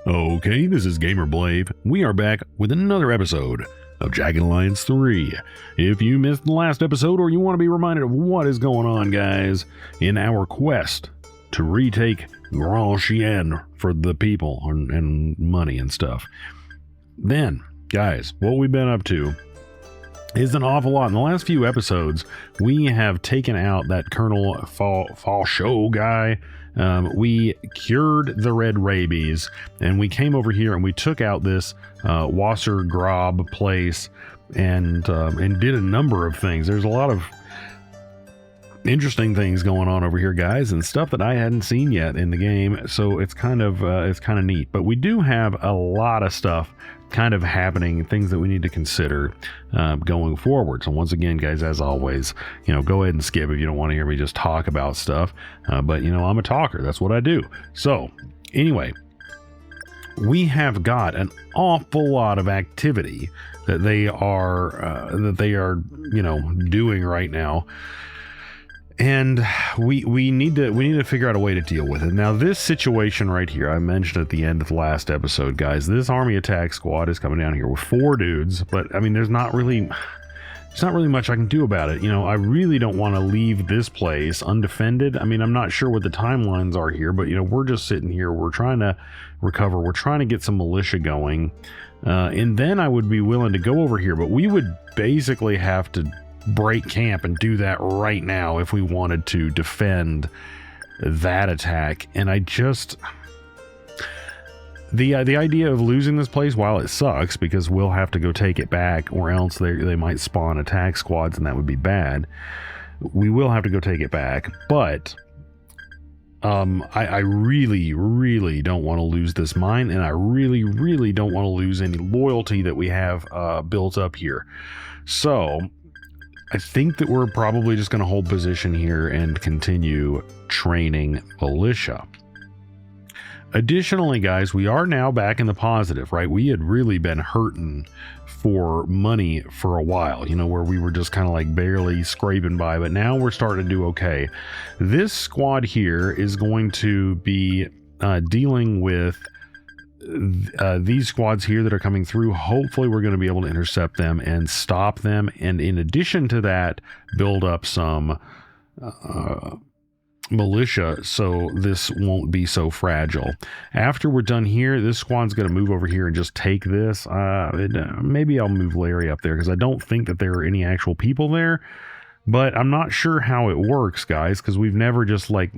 Okay, this is Gamer Blave. We are back with another episode of Jagged Alliance 3. If you missed the last episode or you want to be reminded of what is going on, guys, in our quest to retake Grand Chien for the people and money and stuff, then, guys, what we've been up to is an awful lot. In the last few episodes, we have taken out that Colonel Fauchot guy. We cured the red rabies, and we came over here and we took out this Wasser Grob place and did a number of things. There's a lot of interesting things going on over here, guys, and stuff that I hadn't seen yet in the game. So it's kind of neat. But we do have a lot of stuff kind of happening, things that we need to consider going forward. So once again, guys, as always, go ahead and skip if you don't want to hear me just talk about stuff. But I'm a talker. That's what I do. So anyway, we have got an awful lot of activity that they are doing right now. And we need to figure out a way to deal with it. Now, this situation right here, I mentioned at the end of the last episode, guys, this army attack squad is coming down here with 4 dudes, but I mean, there's not really much I can do about it. I really don't want to leave this place undefended. I mean, I'm not sure what the timelines are here, but we're just sitting here. We're trying to recover. We're trying to get some militia going. And then I would be willing to go over here, but we would basically have to break camp and do that right now if we wanted to defend that attack. And I just the idea of losing this place, while it sucks because we'll have to go take it back, or else they might spawn attack squads and that would be bad. We will have to go take it back, but I really don't want to lose this mine, and I really don't want to lose any loyalty that we have built up here. So I think that we're probably just going to hold position here and continue training militia. Additionally, guys, we are now back in the positive, right? We had really been hurting for money for a while, where we were just kind of like barely scraping by, but now we're starting to do okay. This squad here is going to be dealing with these squads here that are coming through. Hopefully we're going to be able to intercept them and stop them, and in addition to that, build up some militia so this won't be so fragile. After we're done here, this squad's going to move over here and just take this. Maybe I'll move Larry up there because I don't think that there are any actual people there. But I'm not sure how it works, guys, because we've never just let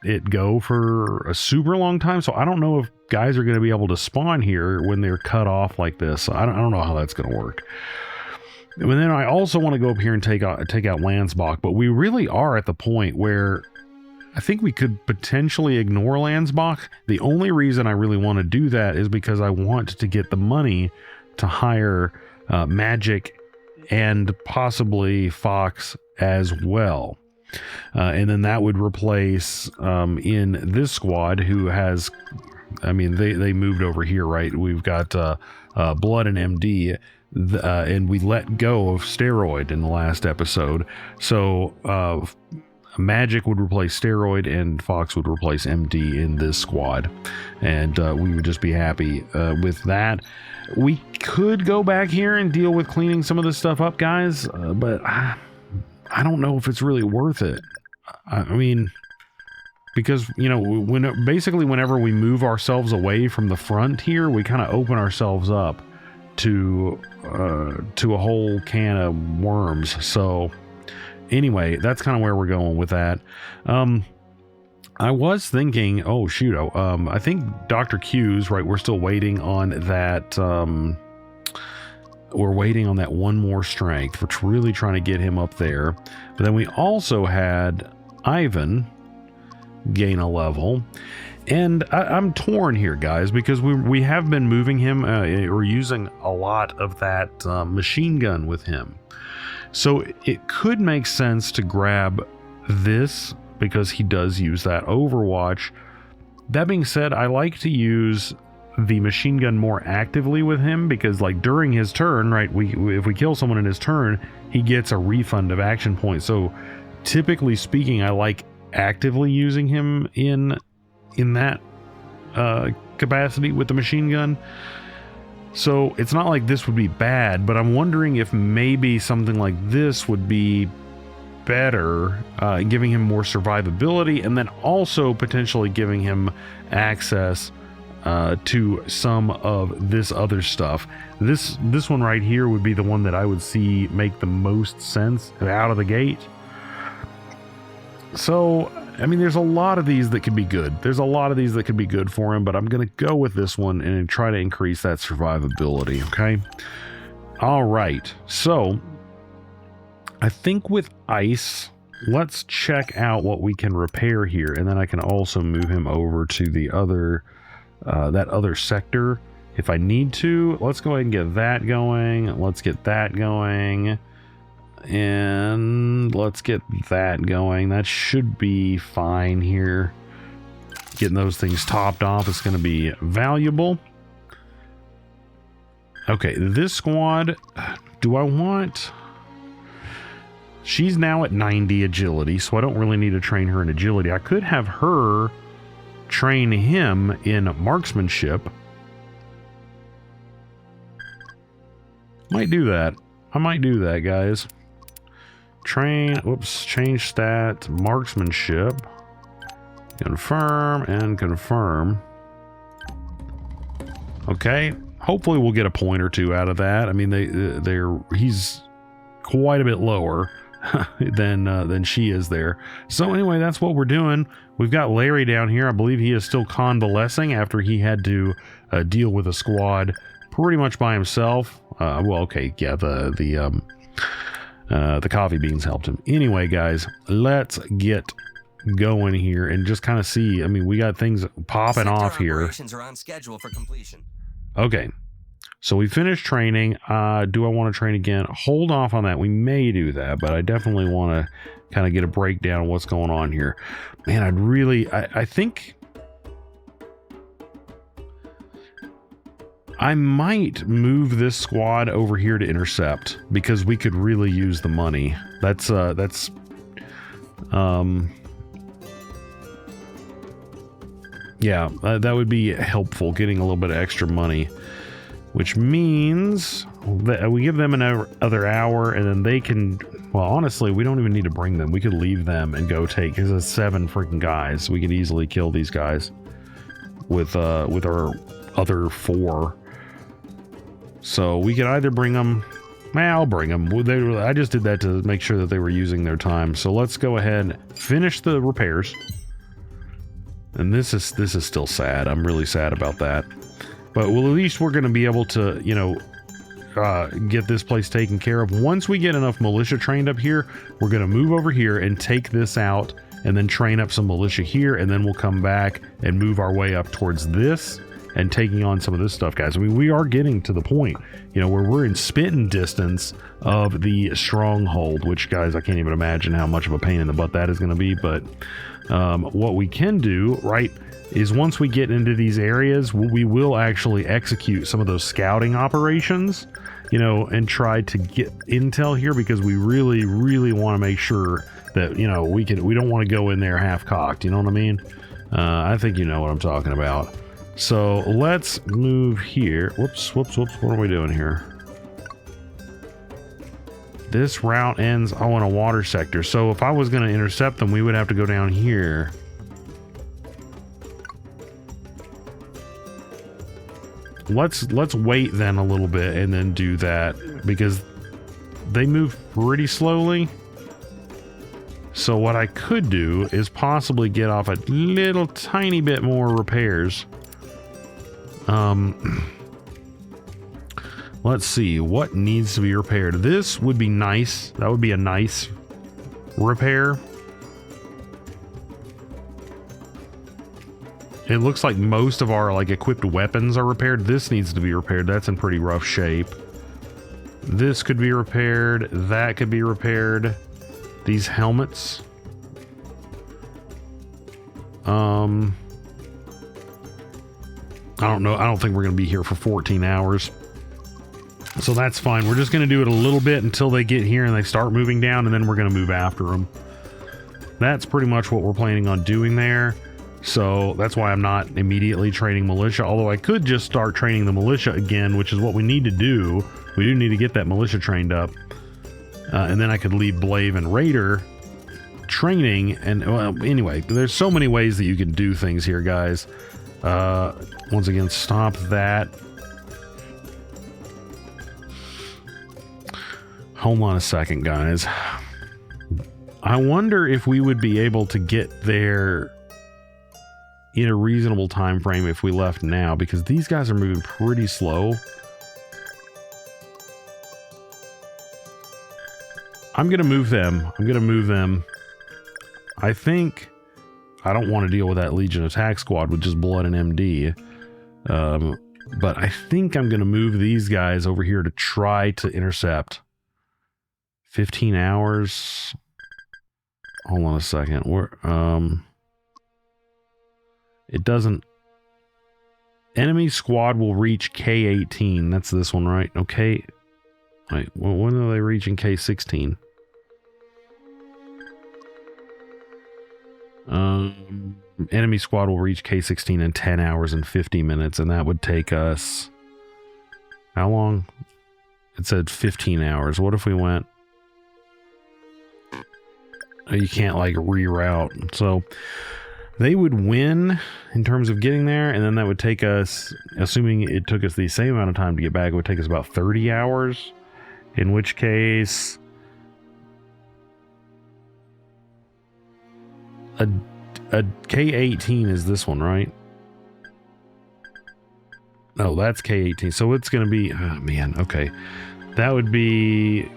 it go for a super long time. So I don't know if guys are going to be able to spawn here when they're cut off like this. I don't know how that's going to work. And then I also want to go up here and take out Landsbach, but we really are at the point where I think we could potentially ignore Landsbach. The only reason I really want to do that is because I want to get the money to hire Magic and possibly Fox as well. And then that would replace in this squad who has, they moved over here, right? We've got Blood and MD, and we let go of Steroid in the last episode. So Magic would replace Steroid and Fox would replace MD in this squad. And we would just be happy with that. We could go back here and deal with cleaning some of this stuff up, guys, but I don't know if it's really worth it. I mean, because, whenever we move ourselves away from the front here, we kind of open ourselves up to a whole can of worms. So anyway, that's kind of where we're going with that. I was thinking, I think Dr. Q's, right, we're still waiting on that, we're waiting on that one more strength. We're really trying to get him up there. But then we also had Ivan gain a level. And I'm torn here, guys, because we have been moving him, or using a lot of that machine gun with him. So it could make sense to grab this, because he does use that Overwatch. That being said, I like to use the machine gun more actively with him, because like during his turn, right, if we kill someone in his turn, he gets a refund of action points. So typically speaking, I like actively using him in that capacity with the machine gun. So it's not like this would be bad, but I'm wondering if maybe something like this would be better, giving him more survivability, and then also potentially giving him access to some of this other stuff. This one right here would be the one that I would see make the most sense out of the gate. So, I mean, there's a lot of these that could be good. There's a lot of these that could be good for him, but I'm going to go with this one and try to increase that survivability, okay? All right, so I think with ice, let's check out what we can repair here, and then I can also move him over to the other, that other sector if I need to. Let's go ahead and get that going. Let's get that going. And let's get that going. That should be fine here. Getting those things topped off is going to be valuable. Okay, this squad, do I want... She's now at 90 agility, so I don't really need to train her in agility. I could have her train him in marksmanship. Might do that. I might do that, guys. Train, whoops, change stat, marksmanship, confirm, and confirm. Okay, hopefully we'll get a point or two out of that. I mean, he's quite a bit lower than she is there. So anyway, that's what we're doing. We've got Larry down here. I believe he is still convalescing after he had to deal with a squad pretty much by himself. Well, okay, yeah, the coffee beans helped him. Anyway, guys, let's get going here and just kind of see. I mean, we got things popping off here. Operations are on schedule for completion. Okay, so we finished training. Do I want to train again? Hold off on that. We may do that, but I definitely want to kind of get a breakdown of what's going on here. Man, I think I might move this squad over here to intercept because we could really use the money. Yeah, that would be helpful, getting a little bit of extra money, which means that we give them another hour, and then they can, well, honestly, we don't even need to bring them. We could leave them and go take, because it's 7 freaking guys. We could easily kill these guys with our other 4. So we could either bring them. I'll bring them. I just did that to make sure that they were using their time. So let's go ahead and finish the repairs. And this is still sad. I'm really sad about that. But well, at least we're going to be able to, you know, get this place taken care of. Once we get enough militia trained up here, we're going to move over here and take this out, and then train up some militia here, and then we'll come back and move our way up towards this and taking on some of this stuff, guys. I mean, we are getting to the point, you know, where we're in spitting distance of the stronghold, which, guys, I can't even imagine how much of a pain in the butt that is going to be. But what we can do, right, is once we get into these areas, we will actually execute some of those scouting operations, you know, and try to get intel here, because we really, really want to make sure that, you know, we don't want to go in there half-cocked, you know what I mean? I think you know what I'm talking about. So let's move here. Whoops. What are we doing here? This route ends in a water sector. So if I was going to intercept them, we would have to go down here. Let's wait then a little bit and then do that, because they move pretty slowly. So what I could do is possibly get off a little tiny bit more repairs. Let's see what needs to be repaired. This would be nice. That would be a nice repair. It looks like most of our equipped weapons are repaired. This needs to be repaired. That's in pretty rough shape. This could be repaired. That could be repaired. These helmets. I don't know. I don't think we're going to be here for 14 hours. So that's fine. We're just going to do it a little bit until they get here and they start moving down, and then we're going to move after them. That's pretty much what we're planning on doing there. So that's why I'm not immediately training militia, although I could just start training the militia again, which is what we need to do. We do need to get that militia trained up. And then I could leave Blave and Raider training. And well, anyway, there's so many ways that you can do things here, guys. Once again, stop that. Hold on a second, guys. I wonder if we would be able to get there in a reasonable time frame if we left now, because these guys are moving pretty slow. I'm gonna move them. I think I don't want to deal with that Legion attack squad with just Blood and MD. But I think I'm gonna move these guys over here to try to intercept. 15 hours. Hold on a second. It doesn't. Enemy squad will reach K18. That's this one, right? Okay. Wait, when are they reaching K16? Enemy squad will reach K16 in 10 hours and 50 minutes, and that would take us... How long? It said 15 hours. What if we went... You can't, like, reroute. So, they would win in terms of getting there, and then that would take us... Assuming it took us the same amount of time to get back, it would take us about 30 hours. In which case... A K18 is this one, right? No, that's K18. So it's going to be... Oh, man, okay. That would be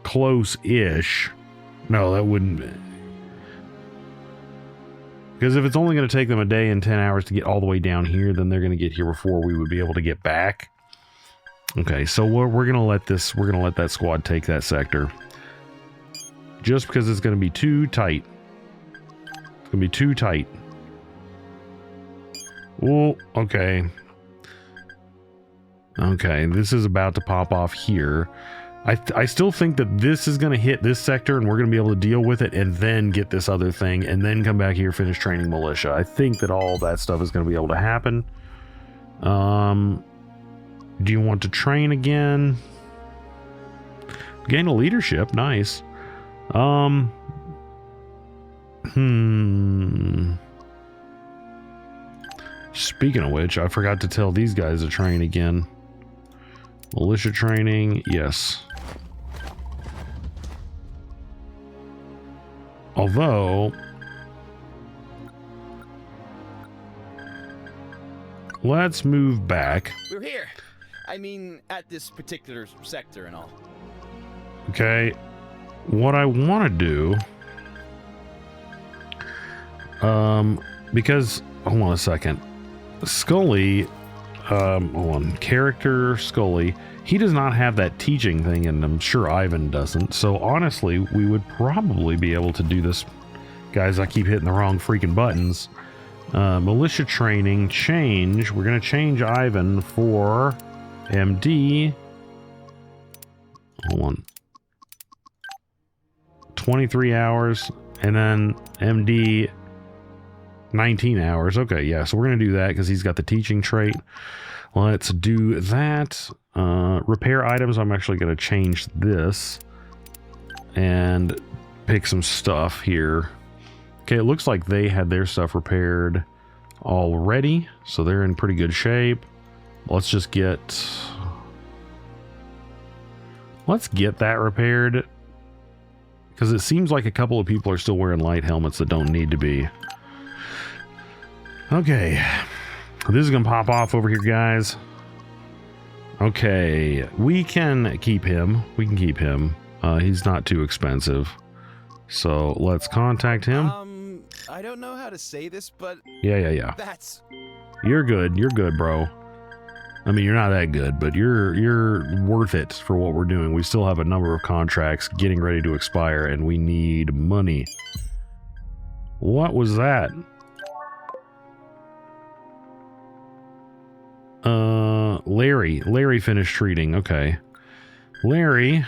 close-ish. No, that wouldn't... Because if it's only going to take them a day and 10 hours to get all the way down here, then they're going to get here before we would be able to get back. Okay, so we're going to let this... We're going to let that squad take that sector. Just because it's going to be too tight. It's going to be too tight. Oh, okay. Okay, this is about to pop off here. I still think that this is going to hit this sector and we're going to be able to deal with it and then get this other thing and then come back here, finish training militia. I think that all that stuff is going to be able to happen. Do you want to train again? Gain a leadership. Nice. Speaking of which, I forgot to tell these guys to train again. Militia training, yes. Although, let's move back. We're here. I mean, at this particular sector and all. Okay. What I want to do, because, hold on a second. Scully, hold on, character Scully, he does not have that teaching thing, and I'm sure Ivan doesn't. So honestly, we would probably be able to do this. Guys, I keep hitting the wrong freaking buttons. Militia training, change. We're going to change Ivan for MD. Hold on. 23 hours, and then MD 19 hours. Okay, yeah, so we're going to do that because he's got the teaching trait. Let's do that. Repair items, I'm actually going to change this and pick some stuff here. Okay, it looks like they had their stuff repaired already, so they're in pretty good shape. Let's just get... Let's get that repaired, because it seems like a couple of people are still wearing light helmets that don't need to be. Okay, this is going to pop off over here, guys. Okay, we can keep him. We can keep him. He's not too expensive. So let's contact him. I don't know how to say this, but... Yeah. That's... You're good. You're good, bro. I mean, you're not that good, but you're worth it for what we're doing. We still have a number of contracts getting ready to expire, and we need money. What was that? Larry finished treating. Okay. Larry,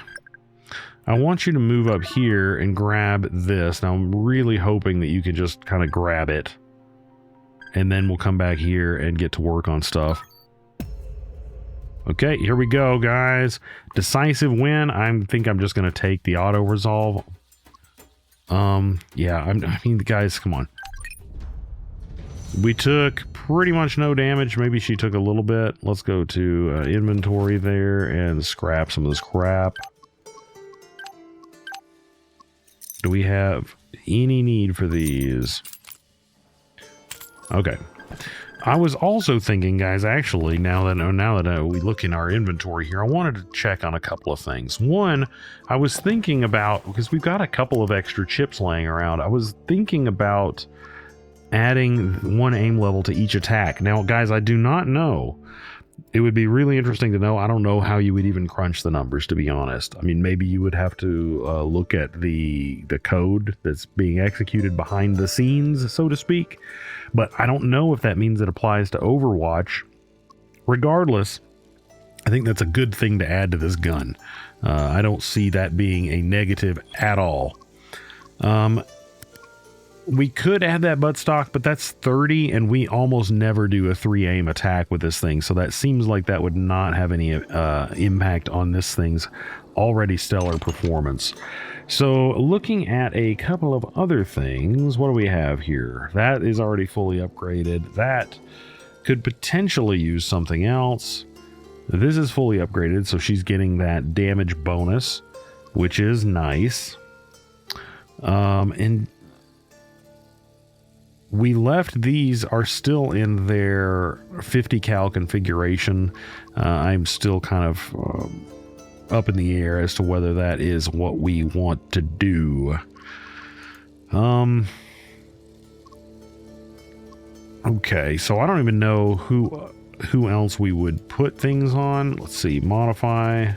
I want you to move up here and grab this. Now, I'm really hoping that you can just kind of grab it. and then we'll come back here and get to work on stuff. Okay, here we go, guys. Decisive win. I think I'm just going to take the auto resolve. Yeah, I mean, guys, come on. We took pretty much no damage. Maybe she took a little bit. Let's go to inventory there and scrap some of this crap. Do we have any need for these? Okay. I was also thinking, guys, actually, now that we look in our inventory here, I wanted to check on a couple of things. One, I was thinking about, because we've got a couple of extra chips laying around, I was thinking about adding 1 aim level to each attack. Now, guys, I do not know. It would be really interesting to know. I don't know how you would even crunch the numbers, to be honest. I mean, maybe you would have to look at the code that's being executed behind the scenes, so to speak. But I don't know if that means it applies to Overwatch. Regardless, I think that's a good thing to add to this gun. I don't see that being a negative at all. We could add that buttstock, but that's 30, and we almost never do a 3-aim attack with this thing, so that seems like that would not have any impact on this thing's already stellar performance. So, looking at a couple of other things, what do we have here? That is already fully upgraded. That could potentially use something else. This is fully upgraded, so she's getting that damage bonus, which is nice. And we left these are still in their 50 cal configuration. I'm still kind of up in the air as to whether that is what we want to do. Okay, so I don't even know who else we would put things on. Let's see, modify.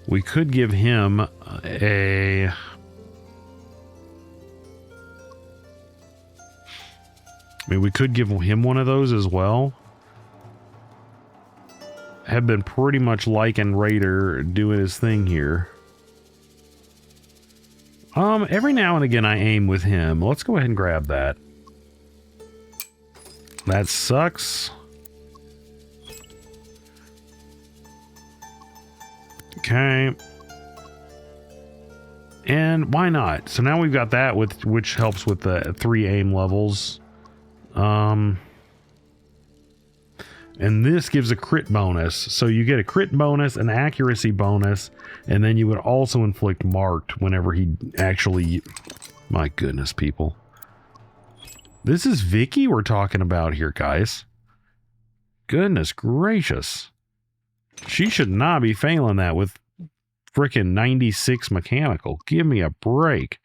We could give him a... I mean, we could give him one of those as well. Have been pretty much liking Raider doing his thing here. Every now and again I aim with him. Let's go ahead and grab that. That sucks. Okay. And why not? So now we've got that, which helps with the 3 aim levels. And this gives a crit bonus. So you get a crit bonus, an accuracy bonus, and then you would also inflict marked whenever he actually... My goodness, people. This is Vicky we're talking about here, guys. Goodness gracious. She should not be failing that with frickin' 96 mechanical. Give me a break.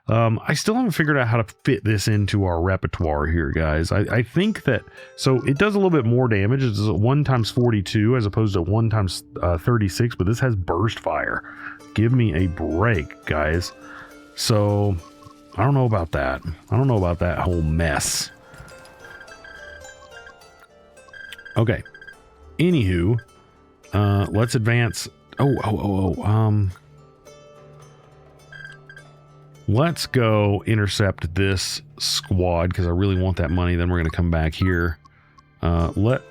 I still haven't figured out how to fit this into our repertoire here, guys. I think that... So it does a little bit more damage. It's 1 times 42 as opposed to 1 times 36, but this has burst fire. Give me a break, guys. So, I don't know about that. I don't know about that whole mess. Okay. Anywho, let's advance... Let's go intercept this squad because I really want that money. Then we're going to come back here. Let's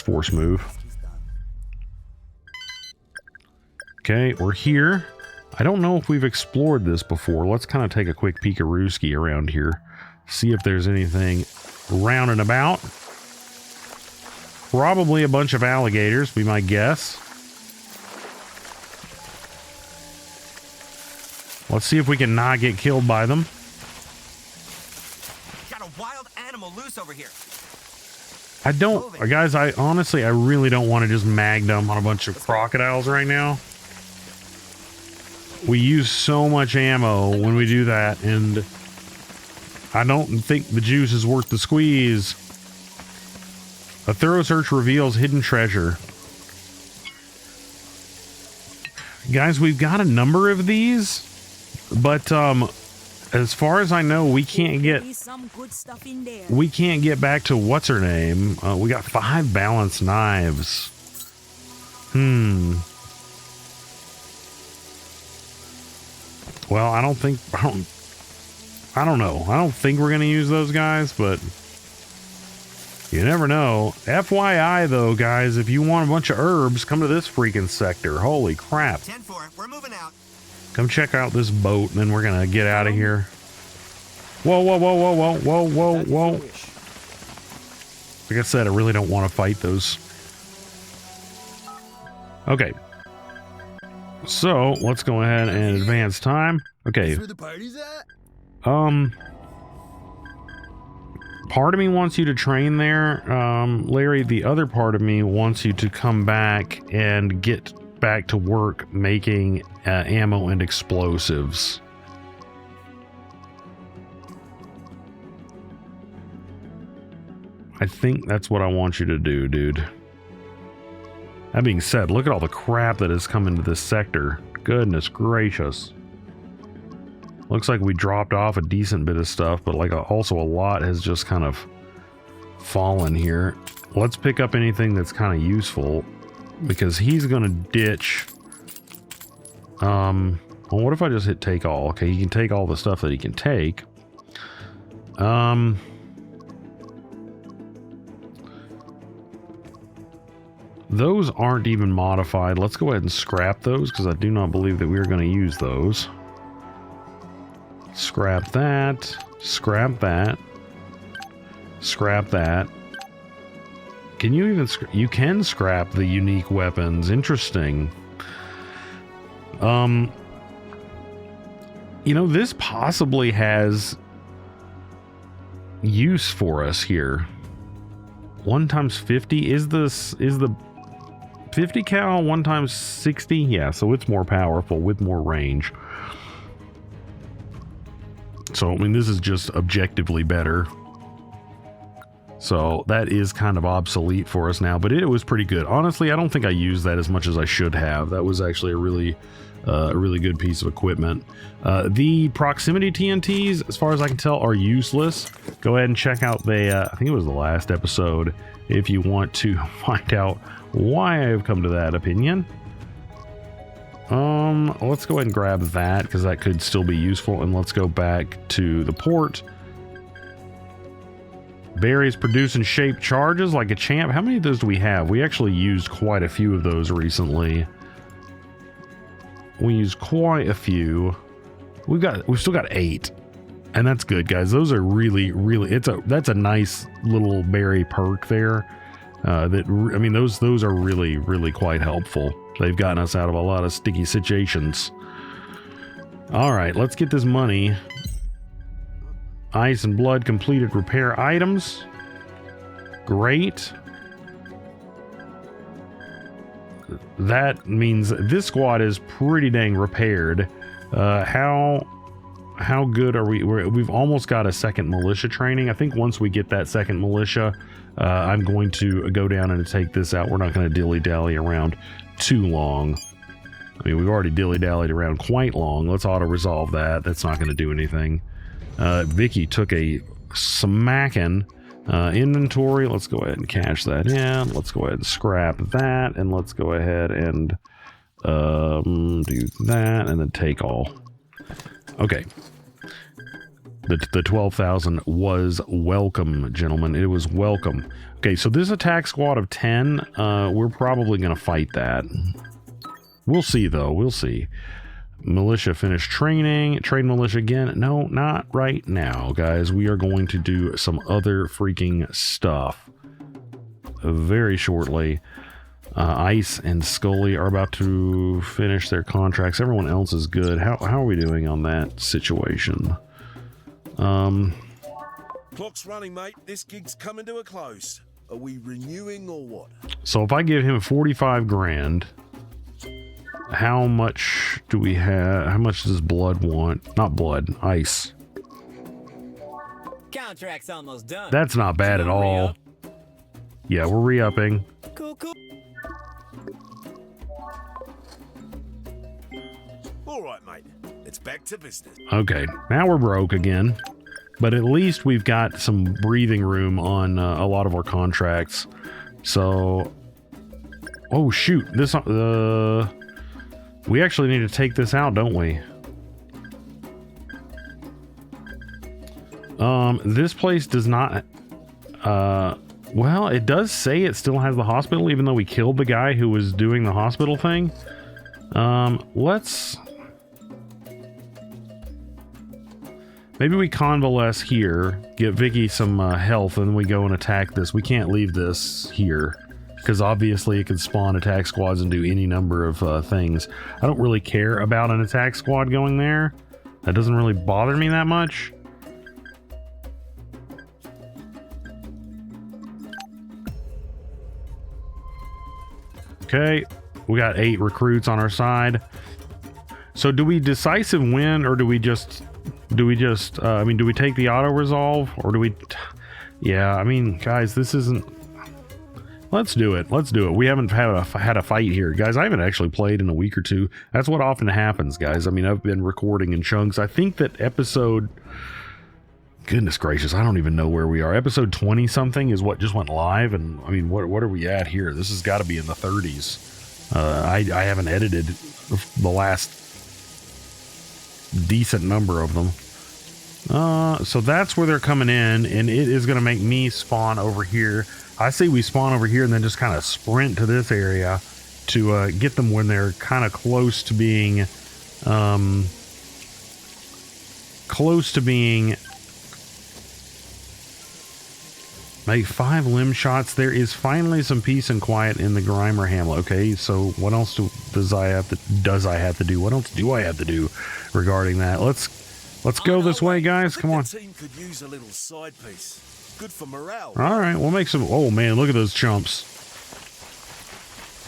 force move. Okay, we're here. I don't know if we've explored this before. Let's kind of take a quick peek-a-rooski around here. See if there's anything round and about. Probably a bunch of alligators, be my guess. Let's see if we can not get killed by them. Got a wild animal loose over here. I don't, guys, I really don't want to just mag them on a bunch of crocodiles right now. We use so much ammo when we do that, and I don't think the juice is worth the squeeze. A thorough search reveals hidden treasure. Guys, we've got a number of these. But as far as I know, we can't get back to what's her name. We got 5 balanced knives. Well, I don't I don't know. I don't think we're going to use those guys, but you never know. FYI, though, guys, if you want a bunch of herbs, come to this freaking sector. Holy crap. 10-4, we're moving out. Come check out this boat, and then we're going to get out of here. Whoa, whoa, whoa, whoa, whoa, whoa, whoa, whoa. Like I said, I really don't want to fight those. Okay. So, let's go ahead and advance time. Okay. Where the party's at? Part of me wants you to train there, Larry. The other part of me wants you to come back and get back to work making ammo and explosives. I think that's what I want you to do, dude. That being said, look at all the crap that has come into this sector. Goodness gracious. Looks like we dropped off a decent bit of stuff, but like also a lot has just kind of fallen here. Let's pick up anything that's kind of useful, because he's going to ditch. Well, what if I just hit take all? Okay, he can take all the stuff that he can take. Those aren't even modified. Let's go ahead and scrap those, because I do not believe that we're going to use those. Scrap that. Scrap that. Scrap that. Can you even... You can scrap the unique weapons. Interesting. You know, this possibly has use for us here. 1 times 50 is the 50 cal 1 times 60. Yeah, so it's more powerful with more range. So I mean, this is just objectively better. So that is kind of obsolete for us now, but it was pretty good. Honestly, I don't think I used that as much as I should have. That was actually a really good piece of equipment. The proximity TNTs, as far as I can tell, are useless. Go ahead and check out the, I think it was the last episode, if you want to find out why I've come to that opinion. Let's go ahead and grab that, because that could still be useful, and let's go back to the port. Berries produce and shape charges like a champ. How many of those do we have? We actually used quite a few of those recently. We used quite a few. We've still got 8. And that's good, guys. Those are really, that's a nice little berry perk there. I mean, those are really quite helpful. They've gotten us out of a lot of sticky situations. All right, let's get this money. Ice and blood completed repair items. Great. That means this squad is pretty dang repaired. How good are we? We've almost got a second militia training. I think once we get that second militia, I'm going to go down and take this out. We're not going to dilly-dally around too long. I mean, we've already dilly-dallied around quite long. Let's auto-resolve that. That's not going to do anything. Vicky took a smacking inventory. Let's go ahead and cash that in. Let's go ahead and scrap that, and let's go ahead and do that, and then take all. Okay. The 12,000 was welcome, gentlemen. It was welcome. Okay, so this attack squad of 10, we're probably going to fight that. We'll see, though. We'll see. Militia finished training. Train militia again. No, not right now, guys. We are going to do some other freaking stuff very shortly. Ice and Scully are about to finish their contracts. Everyone else is good. How are we doing on that situation? Clock's running, mate. This gig's coming to a close. Are we renewing or what? So if I give him 45 grand, how much do we have? How much does blood want? Not blood, ice. Contract's almost done. That's not bad at all. Yeah, we're re-upping. Cool. All right, mate. It's back to business. Okay, now we're broke again. But at least we've got some breathing room on a lot of our contracts. So... Oh, shoot. This... we actually need to take this out, don't we? This place does not, well, it does say it still has the hospital, even though we killed the guy who was doing the hospital thing. Maybe we convalesce here, get Vicky some health, and we go and attack this. We can't leave this here, because obviously it can spawn attack squads and do any number of things. I don't really care about an attack squad going there. That doesn't really bother me that much. Okay, we got 8 recruits on our side. So do we decisive win, or do we just do we take the auto resolve, or do we yeah, I mean, guys, this isn't, let's do it. We haven't had a fight here, guys. I haven't actually played in a week or two. That's what often happens, guys. I mean, I've been recording in chunks. I think that episode, goodness gracious, I don't even know where we are. Episode 20 something is what just went live, and I mean, what are we at here? This has got to be in the 30s. I haven't edited the last decent number of them. So that's where they're coming in, and it is going to make me spawn over here. I say we spawn over here and then just kind of sprint to this area to get them when they're kind of close to being make 5 limb shots. There is finally some peace and quiet in the Grimer Hamlet. Okay, so what else does I have to do? What else do I have to do regarding that? Let's go this way, guys. Come on. The team could use a little side piece. Good for morale. All right, we'll make some. Oh man, look at those chumps.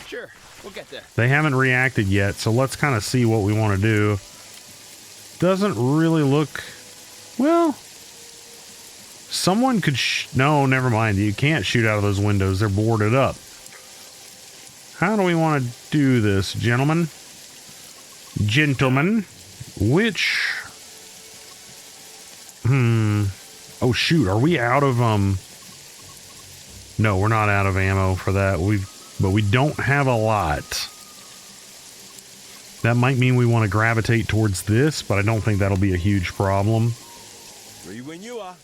Sure, we'll get there. They haven't reacted yet, so let's kind of see what we want to do. Doesn't really look well. Someone could no, never mind. You can't shoot out of those windows. They're boarded up. How do we want to do this, gentlemen? Which... Oh, shoot. Are we out of, No, we're not out of ammo for that. But we don't have a lot. That might mean we want to gravitate towards this, but I don't think that'll be a huge problem. Ready when you are.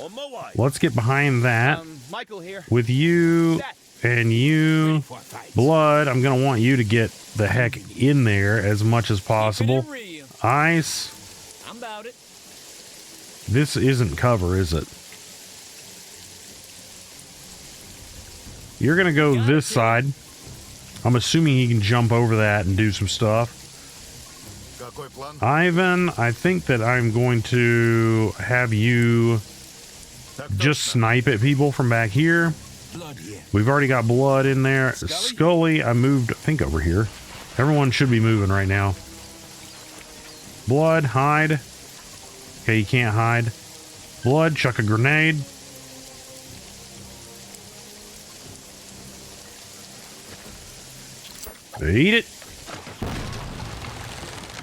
On my way. Let's get behind that. Michael here. With you and you, Blood, I'm going to want you to get the heck in there as much as possible. Ice. I'm about it. This isn't cover, is it? You're going to go this side. I'm assuming he can jump over that and do some stuff. Ivan, I think that I'm going to have you just snipe at people from back here. We've already got Blood in there. Scully, I moved, I think, over here. Everyone should be moving right now. Blood, hide. Okay, you can't hide. Blood, chuck a grenade. Eat it.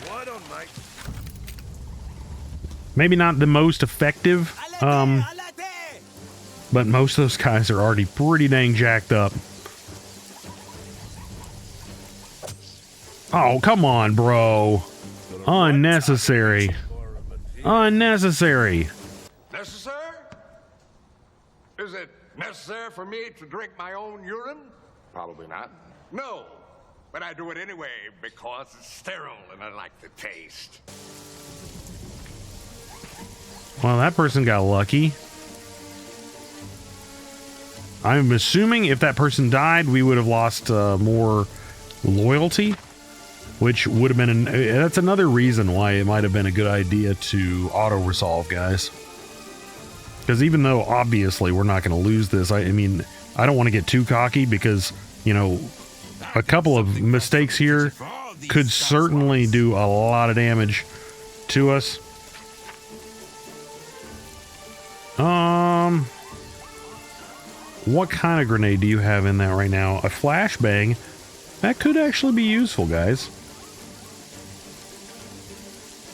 Right on, mate. Maybe not the most effective, but most of those guys are already pretty dang jacked up. Oh, come on, bro. Unnecessary. Unnecessary. Necessary? Is it necessary for me to drink my own urine? Probably not. No, but I do it anyway because it's sterile and I like the taste. Well, that person got lucky. I'm assuming if that person died, we would have lost more loyalty, which would have been that's another reason why it might have been a good idea to auto-resolve, guys. Because even though, obviously, we're not going to lose this, I mean, I don't want to get too cocky because, you know, a couple of mistakes here could certainly do a lot of damage to us. What kind of grenade do you have in that right now? A flashbang? That could actually be useful, guys.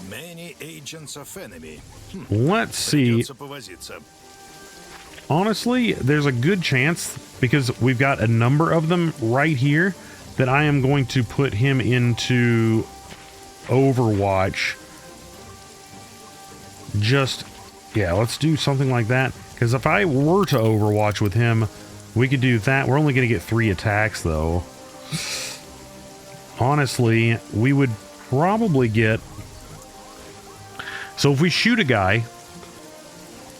Many agents of enemy. Let's see. Honestly, there's a good chance, because we've got a number of them right here, that I am going to put him into Overwatch just, yeah, let's do something like that. Because if I were to Overwatch with him, we could do that. We're only going to get 3 attacks, though. Honestly, we would probably get... So if we shoot a guy,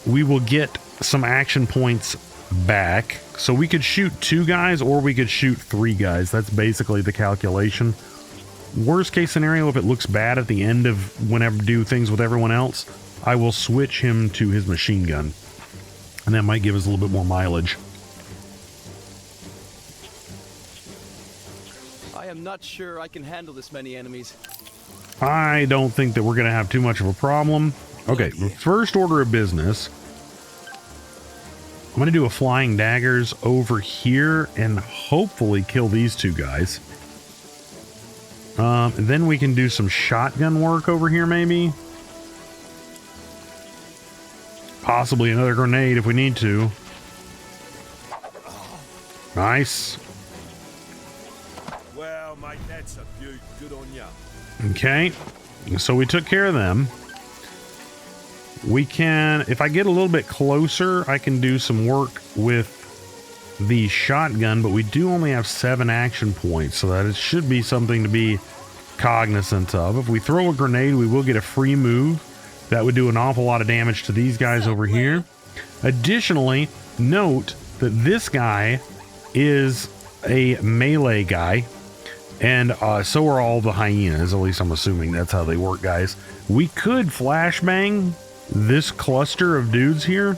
we will get some action points back. So we could shoot 2 guys, or we could shoot 3 guys. That's basically the calculation. Worst case scenario, if it looks bad at the end of whenever I do things with everyone else, I will switch him to his machine gun. And that might give us a little bit more mileage. I am not sure I can handle this many enemies. I don't think that we're going to have too much of a problem. Okay, first order of business. I'm going to do a flying daggers over here and hopefully kill these 2 guys. And then we can do some shotgun work over here, maybe. Possibly another grenade if we need to. Nice. Well, mate, that's a beaut. Good on ya. Okay, so we took care of them. We can, if I get a little bit closer, I can do some work with the shotgun, but we do only have 7 action points, so that it should be something to be cognizant of. If we throw a grenade, we will get a free move. That would do an awful lot of damage to these guys over here. Additionally, note that this guy is a melee guy, and so are all the hyenas. At least I'm assuming that's how they work, guys. We could flashbang this cluster of dudes here,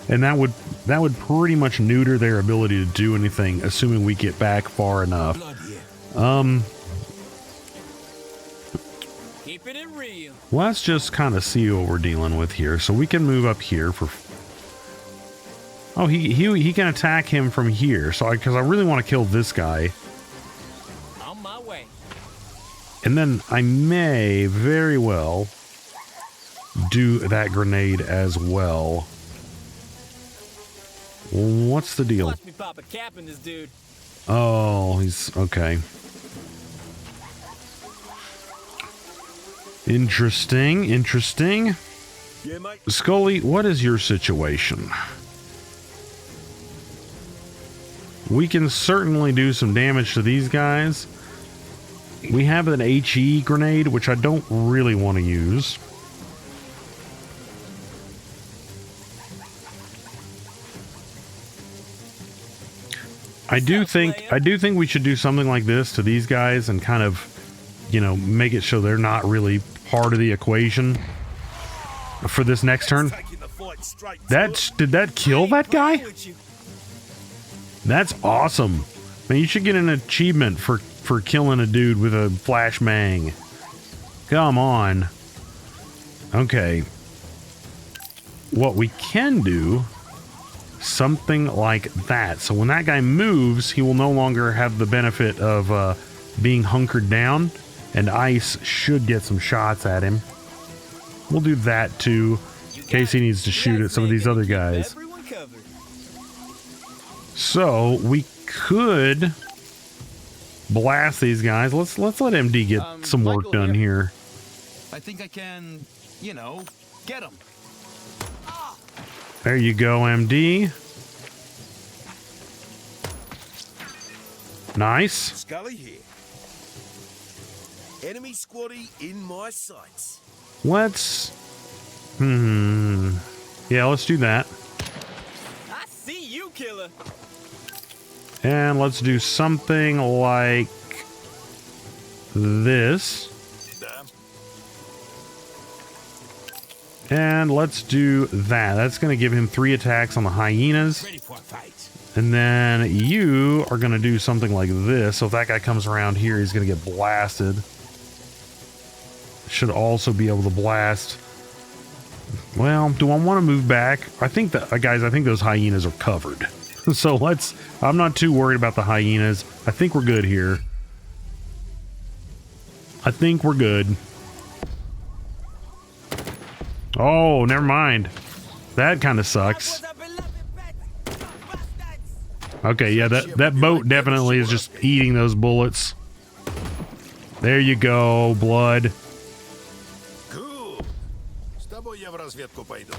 and that would pretty much neuter their ability to do anything, assuming we get back far enough. Keeping it real. Let's just kind of see what we're dealing with here. So we can move up here for... Oh, he can attack him from here. So because I really want to kill this guy. On my way. And then I may very well do that grenade as well. What's the deal? Watch me pop a cap in this dude. Oh, he's okay. Interesting, interesting. Yeah, mate. Scully, what is your situation? We can certainly do some damage to these guys. We have an HE grenade, which I don't really want to use. I do think we should do something like this to these guys and kind of, you know, make it so they're not really part of the equation for this next turn. Taking the fight straight to Did that kill that guy? That's awesome. Man, you should get an achievement for killing a dude with a flashbang. Come on. Okay. What we can do, something like that. So when that guy moves, he will no longer have the benefit of being hunkered down, and ice should get some shots at him. We'll do that too, in case he needs to shoot at some of these other guys. So we could blast these guys. Let's let MD get some work Michael done here. I think I can, you know, get him. There you go, MD. Nice. Scully here. Enemy squaddy in my sights. Let's... Yeah, let's do that. I see you, killer. And let's do something like this. And let's do that. That's going to give him 3 attacks on the hyenas. Ready for a fight. And then you are going to do something like this. So if that guy comes around here, he's going to get blasted. Should also be able to blast. Well, do I want to move back? I think that, guys, I think those hyenas are covered. So I'm not too worried about the hyenas. I think we're good here. I think we're good. Oh, never mind. That kind of sucks. Okay, yeah, that boat definitely is just eating those bullets. There you go, blood. Cool. С тобой я в разведку пойду.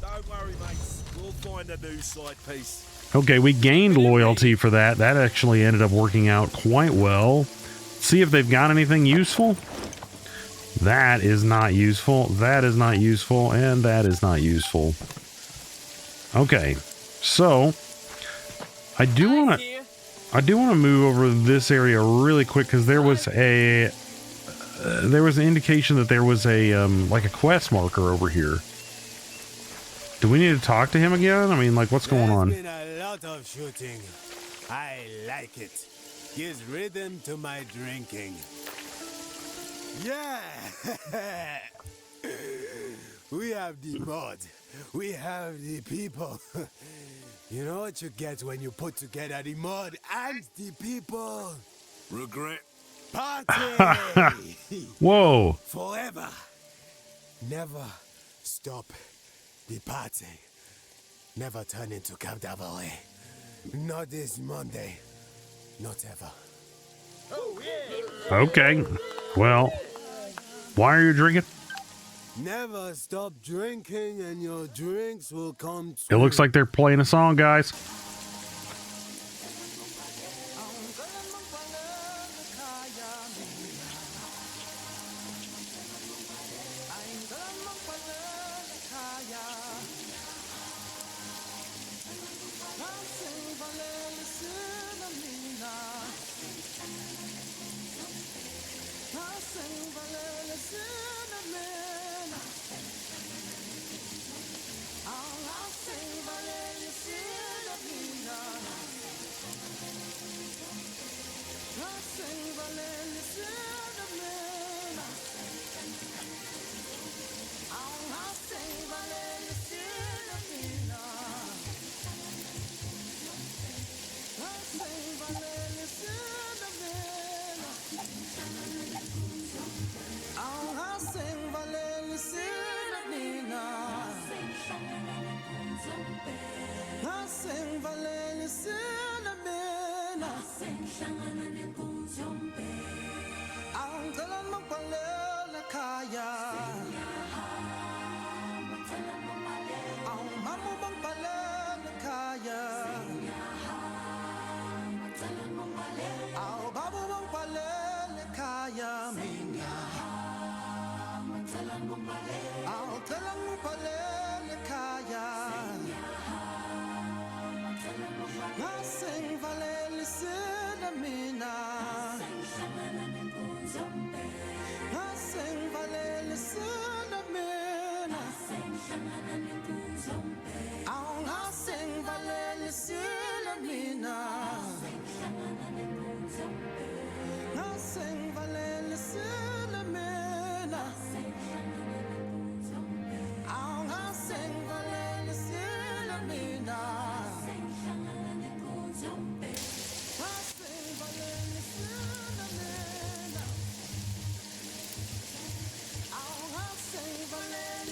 Don't worry, mates. We'll find a new side piece. Okay, we gained loyalty for that. That actually ended up working out quite well. See if they've got anything useful. That is not useful. That is not useful. And that is not useful. Okay, so I do want to move over this area really quick because there was an indication that there was a like a quest marker over here. Do we need to talk to him again? I mean, like, what's going on? There's been a lot of shooting. I like it. Gives rhythm to my drinking. Yeah! We have the mod. We have the people. You know what you get when you put together the mod and the people? Regret. Party! Whoa. Forever. Never stop the party. Never turn into Cavalry. Not this Monday. Not ever. Okay. Well, why are you drinking? Never stop drinking and your drinks will come It true. looks like they're playing a song, guys.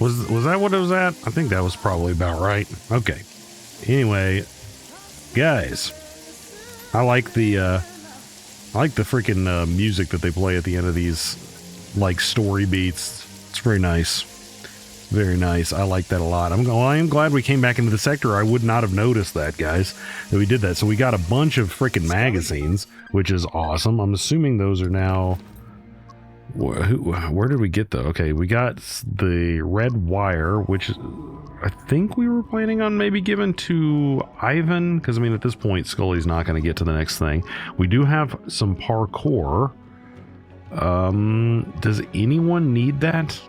Was that what it was at? I think that was probably about right. Okay. Anyway, guys, I like the freaking music that they play at the end of these like story beats. It's very nice. Very nice. I like that a lot. I am glad we came back into the sector. I would not have noticed that, guys, that we did that. So we got a bunch of freaking magazines, which is awesome. I'm assuming those are now... Where did we get though? Okay, we got the red wire, which I think we were planning on maybe giving to Ivan, because I mean at this point Scully's not going to get to the next thing. We do have some parkour. Does anyone need that?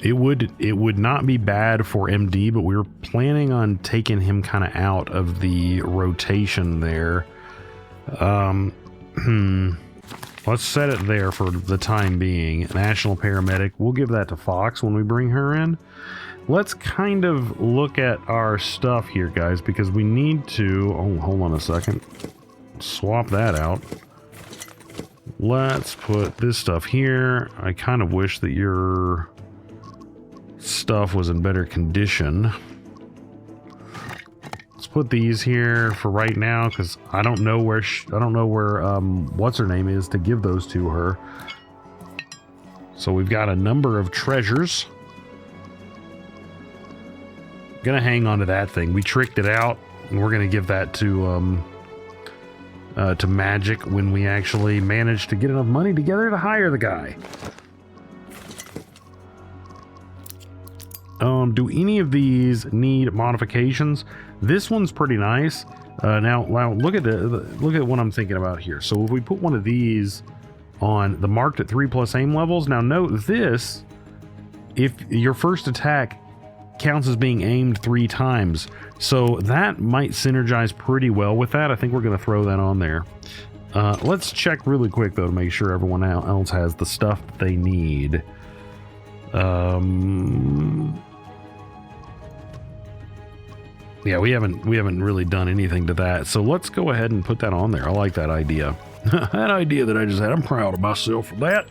It would not be bad for MD, but we were planning on taking him kind of out of the rotation there. Let's set it there for the time being. National Paramedic. We'll give that to Fox when we bring her in. Let's kind of look at our stuff here, guys, because we need to... Oh, hold on a second. Swap that out. Let's put this stuff here. I kind of wish that your stuff was in better condition. Let's put these here for right now, because I don't know where what's her name is to give those to her. So we've got a number of treasures. Gonna hang on to that thing. We tricked it out, and we're gonna give that to Magic when we actually manage to get enough money together to hire the guy. Do any of these need modifications? This one's pretty nice. Now look at what I'm thinking about here. So if we put one of these on the marked at 3+ aim levels, now note this: if your first attack counts as being aimed 3 times, so that might synergize pretty well with that. I think we're going to throw that on there. Let's check really quick though to make sure everyone else has the stuff that they need. Yeah, we haven't really done anything to that, so let's go ahead and put that on there. I like that idea. That idea that I just had, I'm proud of myself for that.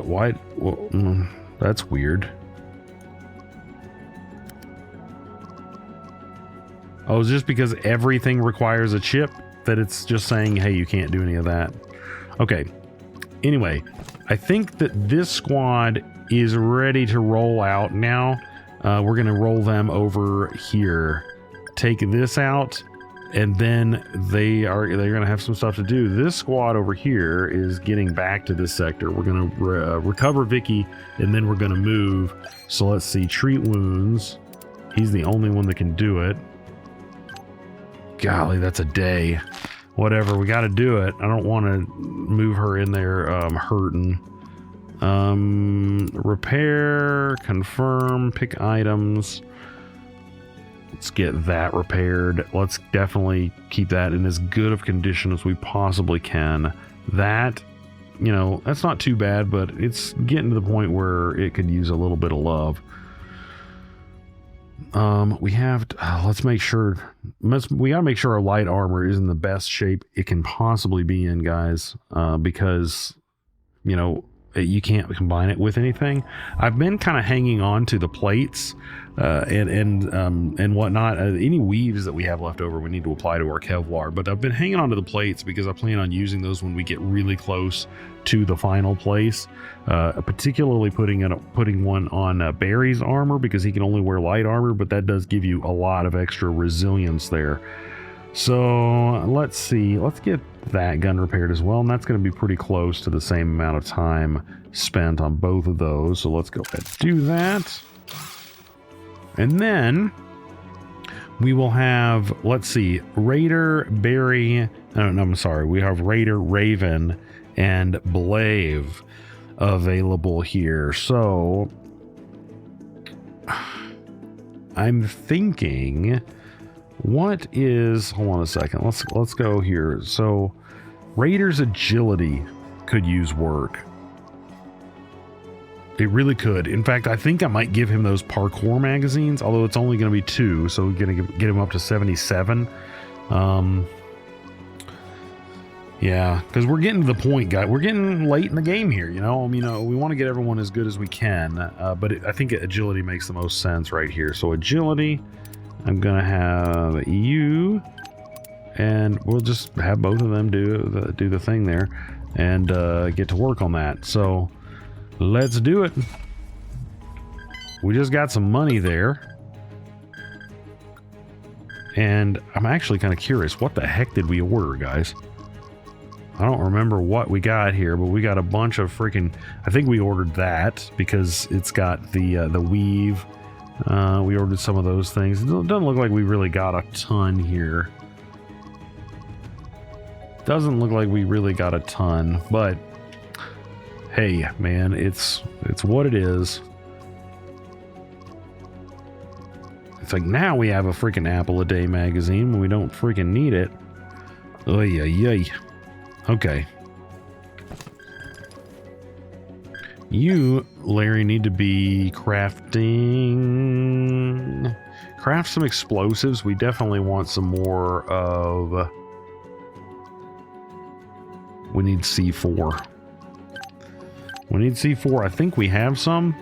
Why? Well, that's weird. Oh, it's just because everything requires a chip that it's just saying, hey, you can't do any of that. Okay. Anyway, I think that this squad is ready to roll out now. We're going to roll them over here. Take this out, and then they're going to have some stuff to do. This squad over here is getting back to this sector. We're going to recover Vicky, and then we're going to move. So let's see. Treat wounds. He's the only one that can do it. Golly, that's a day. Whatever, we got to do it. I don't want to move her in there hurting. Repair, confirm, pick items. Let's get that repaired. Let's definitely keep that in as good of condition as we possibly can. That, you know, that's not too bad, but it's getting to the point where it could use a little bit of love. We have let's make sure we gotta make sure our light armor is in the best shape it can possibly be in, guys, because, you know, you can't combine it with anything. I've been kind of hanging on to the plates and whatnot. Any weaves that we have left over we need to apply to our Kevlar, but I've been hanging on to the plates because I plan on using those when we get really close to the final place, particularly putting one on Barry's armor, because he can only wear light armor, but that does give you a lot of extra resilience there. So let's see, let's get that gun repaired as well, and that's going to be pretty close to the same amount of time spent on both of those. So let's go ahead and do that, and then we will have, let's see, Raider, Barry, no, I'm sorry, we have Raider, Raven, and Blave available here. So I'm thinking, what is, hold on a second, let's go here. So Raider's agility could use work. It really could. In fact, I think I might give him those parkour magazines, although it's only going to be 2, so we're going to get him up to 77. Yeah, because we're getting to the point, guys. We're getting late in the game here, you know? I mean, we want to get everyone as good as we can, but I think agility makes the most sense right here. So agility, I'm going to have you, and we'll just have both of them do the thing there and get to work on that. So let's do it. We just got some money there. And I'm actually kind of curious, what the heck did we order, guys? I don't remember what we got here, but we got a bunch of freaking, I think we ordered that because it's got the weave. We ordered some of those things. It doesn't look like we really got a ton here. Doesn't look like we really got a ton, but hey, man, it's what it is. It's like now we have a freaking apple a day magazine when we don't freaking need it. Oy, oy, oy. Okay. You, Larry, need to be crafting. Craft some explosives. We definitely want some more of. We need C4. We need C4. I think we have some.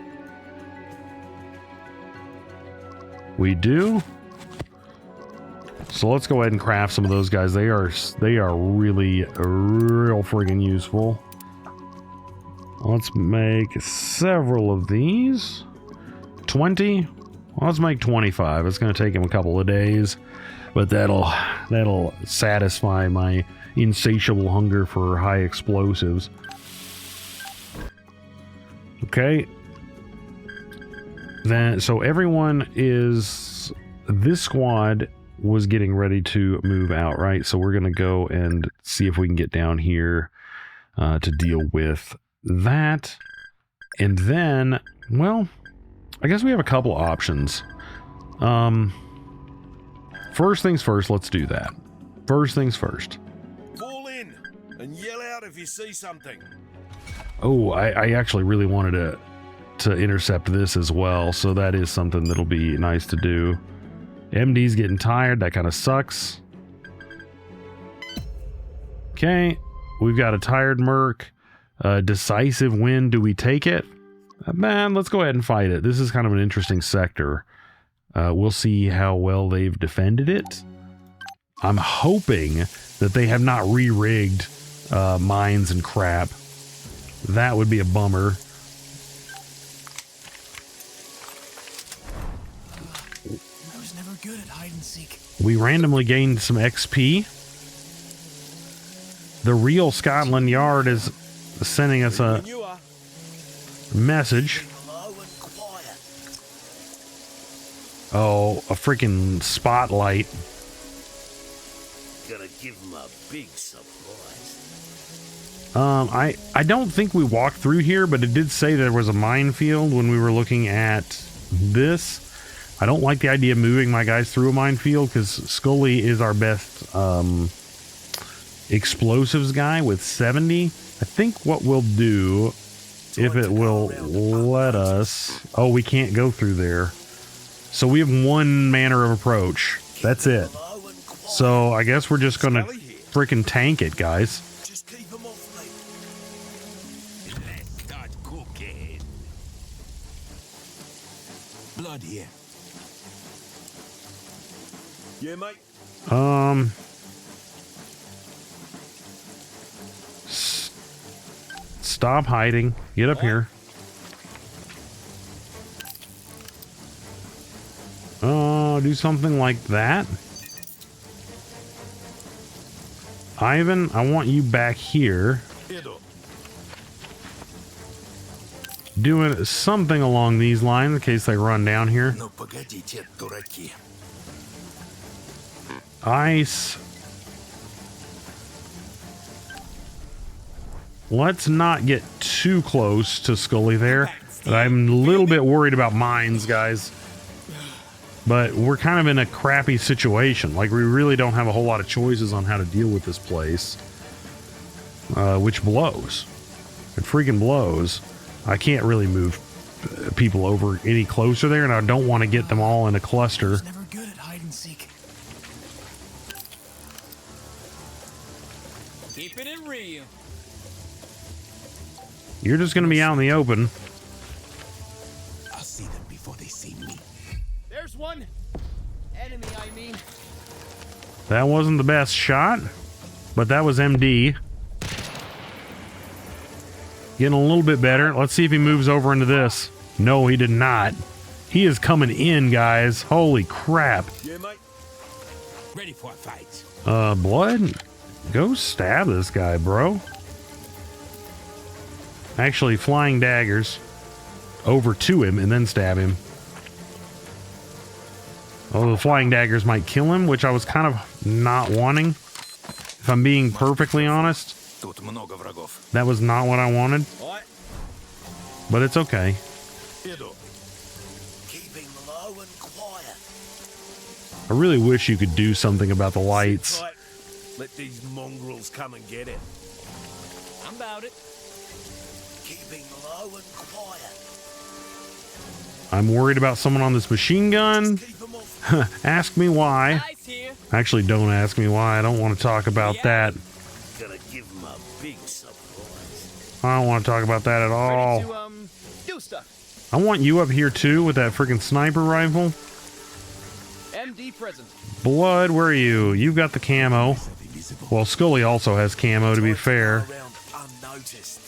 We do. So let's go ahead and craft some of those guys. They are really real friggin' useful. Let's make several of these. 20. Well, let's make 25. It's going to take him a couple of days, but that'll satisfy my insatiable hunger for high explosives. Okay. Then, so everyone is... This squad was getting ready to move out, right? So we're going to go and see if we can get down here to deal with that. And then, well, I guess we have a couple options. First things first, let's do that. First things first. Fall in and yell out if you see something. Oh, I actually really wanted to intercept this as well, so that is something that'll be nice to do. MD's getting tired, that kind of sucks. Okay, we've got a tired merc. Decisive win, do we take it? Man, let's go ahead and fight it. This is kind of an interesting sector. We'll see how well they've defended it. I'm hoping that they have not re-rigged mines and crap. That would be a bummer. I was never good at hide and seek. We randomly gained some XP. The real Scotland Yard is sending us a You are. message. Low and quiet. Oh, a freaking spotlight. Gonna give him a big surprise. I don't think we walked through here, but it did say there was a minefield when we were looking at this. I don't like the idea of moving my guys through a minefield because Scully is our best explosives guy with 70. I think what we'll do, if it will let us... Oh, we can't go through there. So we have one manner of approach. That's it. So I guess we're just going to freaking tank it, guys. Just keep him off me. Let's start cooking. Blood here. Yeah, mate. Stop hiding. Get up here. Do something like that. Ivan, I want you back here. Doing something along these lines in case they run down here. Ну погодите, дураки. Ice. Let's not get too close to Scully there. But I'm a little bit worried about mines, guys. But we're kind of in a crappy situation. Like, we really don't have a whole lot of choices on how to deal with this place. Which blows. It freaking blows. I can't really move people over any closer there, and I don't want to get them all in a cluster. Never good at hide and seek. Keep it in real. You're just going to be out in the open. I'll see them before they see me. There's one. Enemy, I mean. That wasn't the best shot, but that was MD. Getting a little bit better. Let's see if he moves over into this. No, he did not. He is coming in, guys. Holy crap. Yeah, mate. Ready for a fight. Blood? Go stab this guy, bro. Actually, flying daggers over to him and then stab him. Oh, the flying daggers might kill him, which I was kind of not wanting. If I'm being perfectly honest, Тут много врагов. that was not what I wanted. Right. But it's okay. Иду. Keeping low and quiet. I really wish you could do something about the lights. Right. Let these mongrels come and get it. I'm about it. Keeping low and quiet. I'm worried about someone on this machine gun. Keep them off. Ask me why. Nice here. Actually, don't ask me why. I don't want to talk about that. Gonna give him a big surprise. I don't want to talk about that at all. Ready to, do stuff. I want you up here too with that freaking sniper rifle. MD present. Blood, where are you? You've got the camo. Well, Scully also has camo, to be fair. Around unnoticed.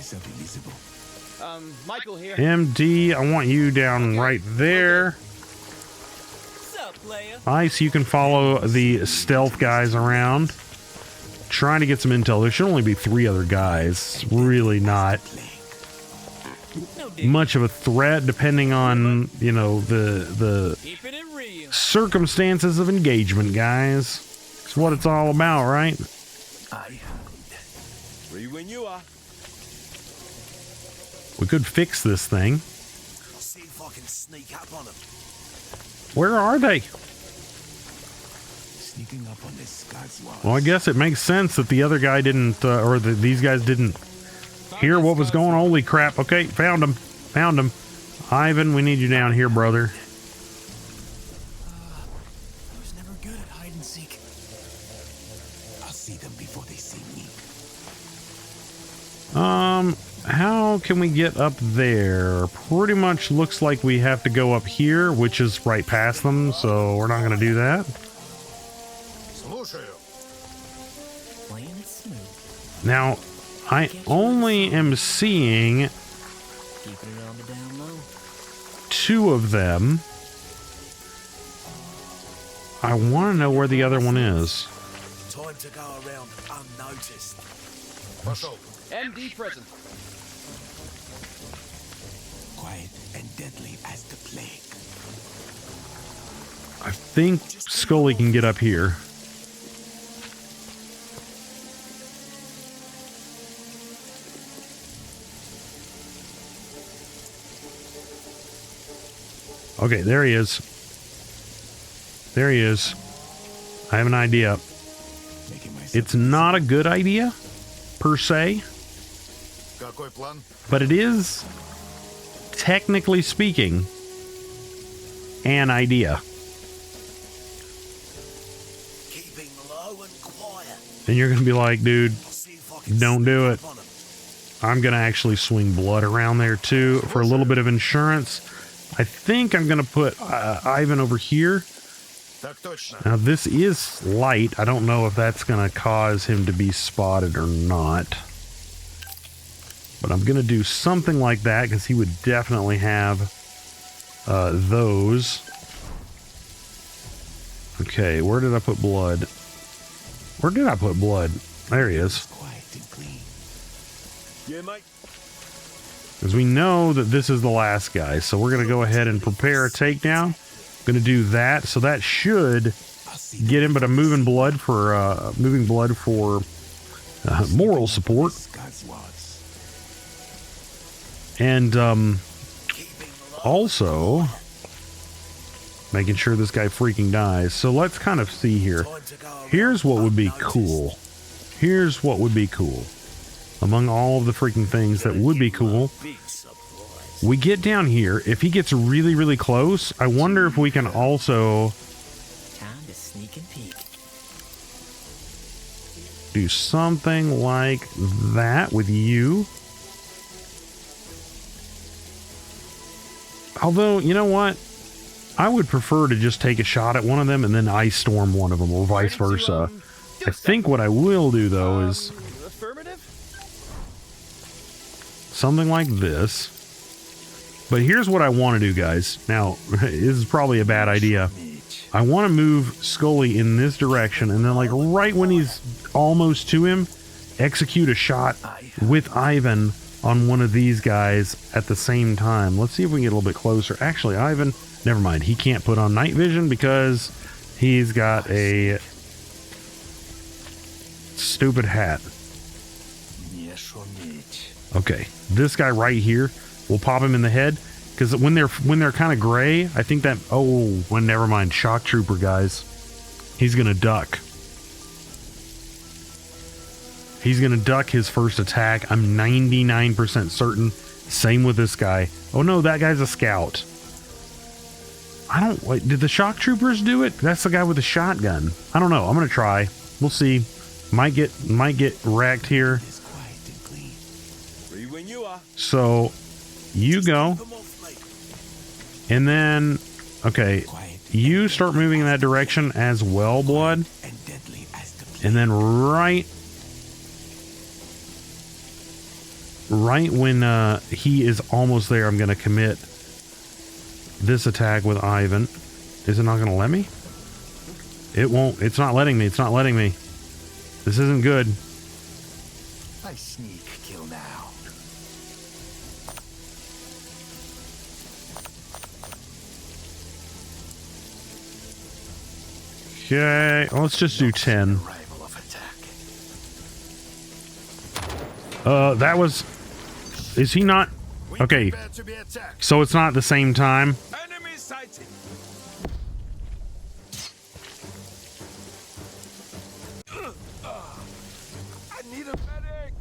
myself invisible. Michael here. MD, I want you down right there. What's up, player? Ice, you can follow the stealth guys around. Trying to get some intel. There should only be 3 other guys. It's really not No dig. much of a threat, depending on, you know, the Keeping it real. circumstances of engagement, guys. It's what it's all about, right? Free when you are. We could fix this thing. I'll see if I can sneak up on them. Where are they? Sneaking up on this Scots wall. Well, I guess it makes sense that the other guy didn't, these guys didn't hear what was going on. Holy crap. Okay, found him. Found him. Ivan, we need you down here, brother. I was never good at hide and seek. I'll see them before they see me. How can we get up there? Pretty much looks like we have to go up here, which is right past them, so we're not going to do that. Playing it smooth. Now, I only am seeing Keeping it on the down low. 2 of them. I want to know where the other one is. Time to go around unnoticed. MD present. Quiet and deadly as the plague. I think Scully can get up here. Okay, there he is. There he is. I have an idea. Making myself It's not a good idea, per se, but it is, technically speaking, an idea. Keeping low and quiet. And you're going to be like, dude, I'll see if I can don't do sneak it. up on 'em. I'm going to actually swing blood around there too for a little bit of insurance. I think I'm going to put Ivan over here. Now this is light. I don't know if that's going to cause him to be spotted or not. But I'm going to do something like that because he would definitely have those. Okay, where did I put blood? Where did I put blood? There he is. quiet and clean. Yeah, mate. Because we know that this is the last guy. So we're going to go ahead and prepare a takedown. Going to do that. So that should I'll see get him, but I'm moving blood for moral support. Scots walls. And also making sure this guy freaking dies. So let's kind of see here. Time to go around Here's what would be unnoticed. cool. Here's what would be cool. Among all of the freaking things that would be cool, Big surprise. we get down here. If he gets really, really close, I wonder if we can also Time to sneak and peek. do something like that with you. Although, you know what? I would prefer to just take a shot at one of them and then ice storm one of them, or vice versa. I think what I will do, though, is Affirmative? something like this. But here's what I want to do, guys. Now, this is probably a bad idea. I want to move Scully in this direction, and then, like, right when he's almost to him, execute a shot with Ivan on one of these guys at the same time. Let's see if we can get a little bit closer. Actually, Ivan, never mind. He can't put on night vision because he's got a stupid hat. Okay, this guy right here, we'll pop him in the head, because when they're kind of gray, I think that, never mind. Shock trooper, guys. He's gonna duck. He's gonna duck his first attack. I'm 99% certain. Same with this guy. Oh no, that guy's a scout. Wait, did the shock troopers do it? That's the guy with the shotgun. I don't know. I'm gonna try. We'll see. Might get wrecked here. It's quiet and clean. Free when you are. So you go, Come off, mate. and then okay, Quiet you start moving in that direction as well, blood, and deadly as the plague. and then right when he is almost there, I'm going to commit this attack with Ivan. Is it not going to let me? It won't. It's not letting me. It's not letting me. This isn't good. I sneak kill now. Okay, let's just do 10. Arrival of attack. That was... Is he not... Okay, Prepare to be attacked. so it's not the same time? Enemy sighted. I need a medic.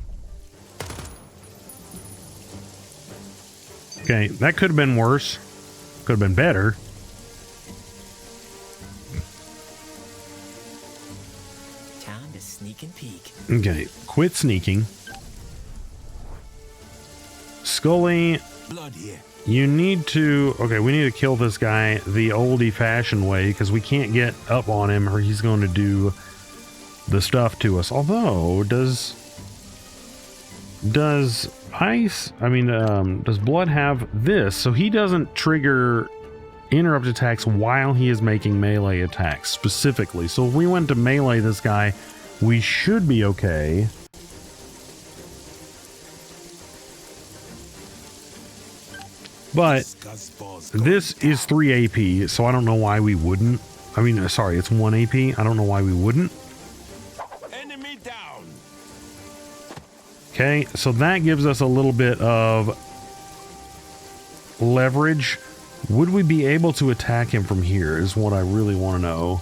Okay, that could have been worse. Could have been better. Time to sneak and peek. Okay, quit sneaking. Scully, Blood here. you need to... Okay, we need to kill this guy the oldie-fashioned way because we can't get up on him or he's going to do the stuff to us. Although, does ice... I mean, does blood have this? So he doesn't trigger interrupt attacks while he is making melee attacks specifically. So if we went to melee this guy, we should be okay. But Discuss balls this is 3 AP, so I don't know why we wouldn't. I mean, sorry, it's 1 AP. I don't know why we wouldn't. Enemy down. Okay, so that gives us a little bit of leverage. Would we be able to attack him from here is what I really want to know.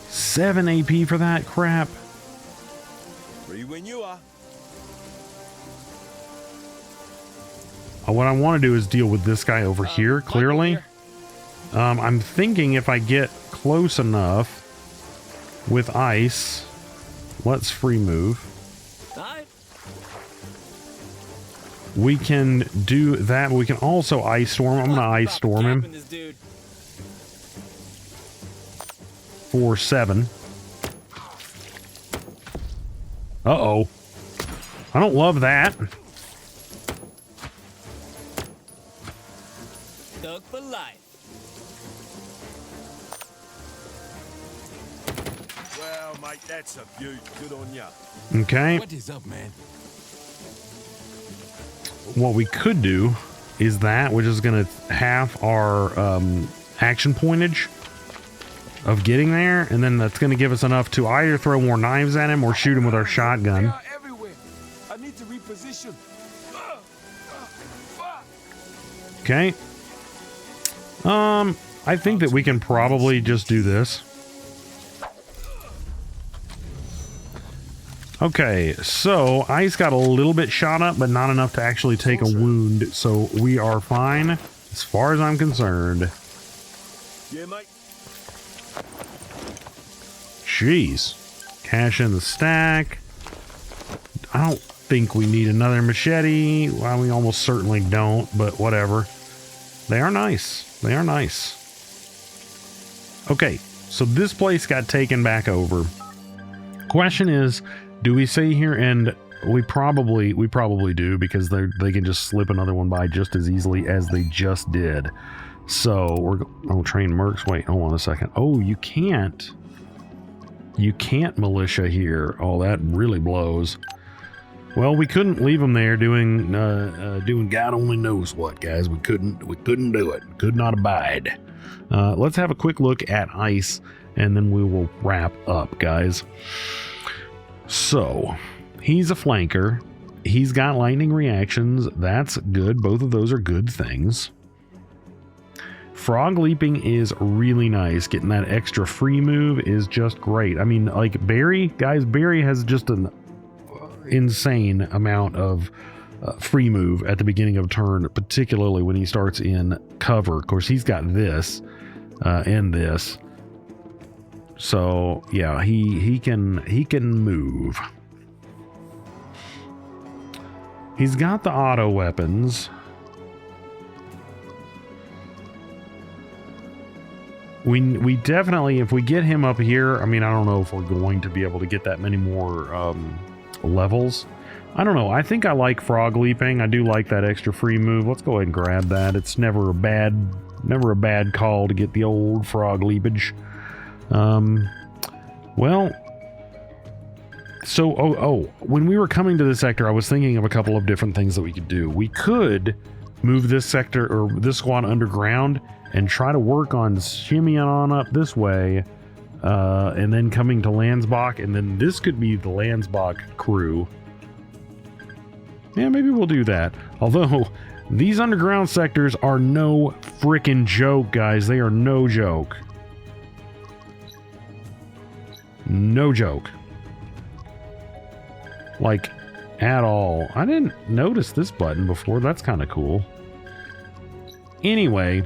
7 AP for that crap. Free when you are. What I want to do is deal with this guy over here, Michael clearly. here. I'm thinking if I get close enough with ice, let's free move. Alright. We can do that. We can also ice storm. I'm going to ice storm him This dude. for 7. Uh-oh. I don't love that. Thug for life. Well, mate, that's a beaut. Good on ya. Okay. What is up, man? What we could do is that, which is going to half our action pointage of getting there, and then that's going to give us enough to either throw more knives at him or shoot him with our They shotgun. are everywhere. I need to reposition. Okay. I think that we can probably just do this. Okay, so Ice got a little bit shot up, but not enough to actually take a wound, so we are fine as far as I'm concerned. Yeah, mate. Jeez. Cash in the stack. I don't think we need another machete. Well, we almost certainly don't, but whatever. They are nice. They are nice. Okay, so this place got taken back over. Question is, do we stay here? And we probably do, because they can just slip another one by just as easily as they just did. So we're train mercs. Wait, hold on a second. Oh, you can't militia here. Oh, that really blows. Well, we couldn't leave them there doing God only knows what, guys. We couldn't do it. Could not abide. Let's have a quick look at Ice, and then we will wrap up, guys. So, he's a flanker. He's got lightning reactions. That's good. Both of those are good things. Frog leaping is really nice. Getting that extra free move is just great. I mean, like Barry, guys, Barry has just an insane amount of free move at the beginning of a turn, particularly when he starts in cover. Of course, he's got this and this. So yeah, he can move. He's got the auto weapons. We definitely, if we get him up here, I mean, I don't know if we're going to be able to get that many more levels, I don't know. I think I like frog leaping. I do like that extra free move. Let's go ahead and grab that. It's never a bad call to get the old frog leapage. Well, so when we were coming to this sector, I was thinking of a couple of different things that we could do. We could move this sector or this squad underground and try to work on shimmying on up this way, and then coming to Landsbach, and then this could be the Landsbach crew. Yeah, maybe we'll do that. Although, these underground sectors are no frickin' joke, guys. They are no joke. No joke. Like, at all. I didn't notice this button before. That's kind of cool. Anyway,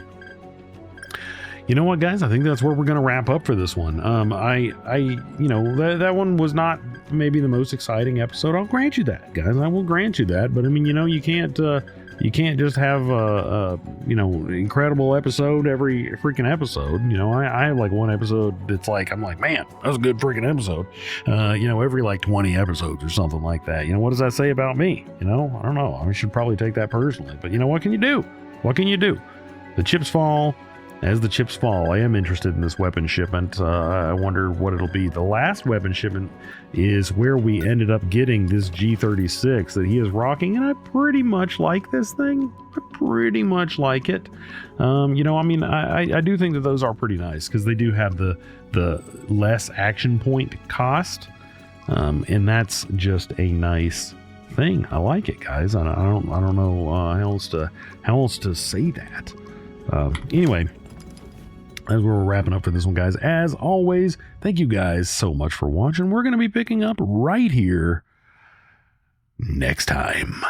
you know what, guys? I think that's where we're going to wrap up for this one. You know, that one was not maybe the most exciting episode. I'll grant you that, guys. I will grant you that. But I mean, you know, you can't just have a you know, incredible episode every freaking episode. You know, I have like one episode that's like, I'm like, man, that was a good freaking episode. You know, every like 20 episodes or something like that. You know, what does that say about me? You know, I don't know. I should probably take that personally. But you know, what can you do? What can you do? The chips fall. As the chips fall, I am interested in this weapon shipment. I wonder what it'll be. The last weapon shipment is where we ended up getting this G36 that he is rocking, and I pretty much like this thing. I pretty much like it. You know, I mean, I do think that those are pretty nice because they do have the less action point cost, and that's just a nice thing. I like it, guys. I don't know how else to say that. Anyway. As we're wrapping up for this one, guys, as always, thank you guys so much for watching. We're going to be picking up right here next time.